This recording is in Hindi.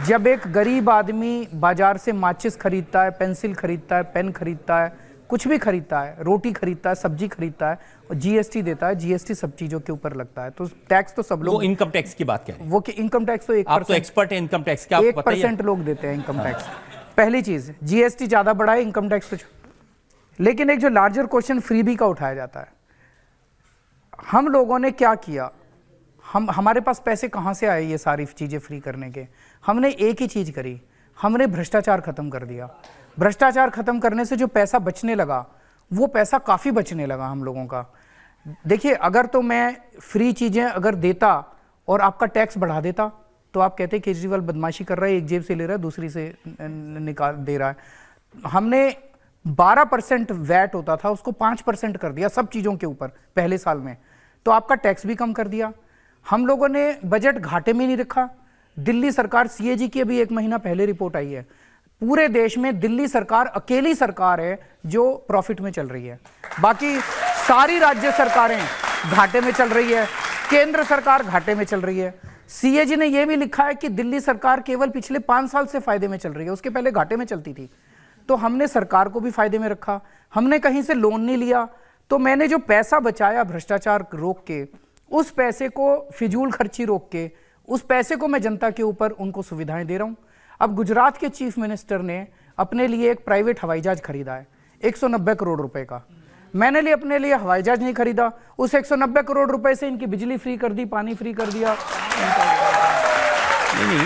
जब एक गरीब आदमी बाजार से माचिस खरीदता है, पेंसिल खरीदता है, पेन खरीदता है, कुछ भी खरीदता है, रोटी खरीदता है, सब्जी खरीदता है और जीएसटी देता है, जीएसटी सब चीजों के ऊपर लगता है, तो टैक्स तो सब लोग, वो इनकम टैक्स की बात करें, वो इनकम टैक्स तो 1%, आप तो एक्सपर्ट हैं इनकम टैक्स के, आपको पता ही है। 1% लोग देते हैं इनकम टैक्स। पहली चीज, जीएसटी ज्यादा बढ़ा है, इनकम टैक्स तो। लेकिन एक जो लार्जर क्वेश्चन फ्रीबी का उठाया जाता है, हम लोगों ने क्या किया, हमारे पास पैसे कहां से आए ये सारी चीजें फ्री करने के? हमने एक ही चीज करी, हमने भ्रष्टाचार खत्म कर दिया। भ्रष्टाचार खत्म करने से जो पैसा बचने लगा, वो पैसा काफी बचने लगा हम लोगों का। देखिए, अगर तो मैं फ्री चीजें अगर देता और आपका टैक्स बढ़ा देता, तो आप कहते केजरीवाल बदमाशी कर रहा है, एक जेब से ले रहा है, दूसरी से निकाल दे रहा है। हमने 12% वैट होता था, उसको 5% कर दिया सब चीजों के ऊपर पहले साल में, तो आपका टैक्स भी कम कर दिया। हम लोगों ने बजट घाटे में नहीं रखा। दिल्ली सरकार, सीएजी की अभी 1 महीना पहले रिपोर्ट आई है, पूरे देश में दिल्ली सरकार अकेली सरकार है जो प्रॉफिट में चल रही है, बाकी सारी राज्य सरकारें घाटे में चल रही है, केंद्र सरकार घाटे में चल रही है। सीएजी ने यह भी लिखा है कि दिल्ली सरकार केवल पिछले 5 साल से फायदे में चल रही है, उसके पहले घाटे में चलती थी। तो हमने सरकार को भी फायदे में रखा, हमने कहीं से लोन नहीं लिया। तो मैंने जो पैसा बचाया भ्रष्टाचार रोक के, उस पैसे को फिजूल खर्ची रोक के, उस पैसे को मैं जनता के ऊपर उनको सुविधाएं दे रहा हूं। अब गुजरात के चीफ मिनिस्टर ने अपने लिए एक प्राइवेट हवाई जहाज खरीदा है 190 करोड़ रुपए का। मैंने अपने लिए हवाई जहाज नहीं खरीदा, उस 190 करोड़ रुपए से इनकी बिजली फ्री कर दी, पानी फ्री कर दिया। नहीं,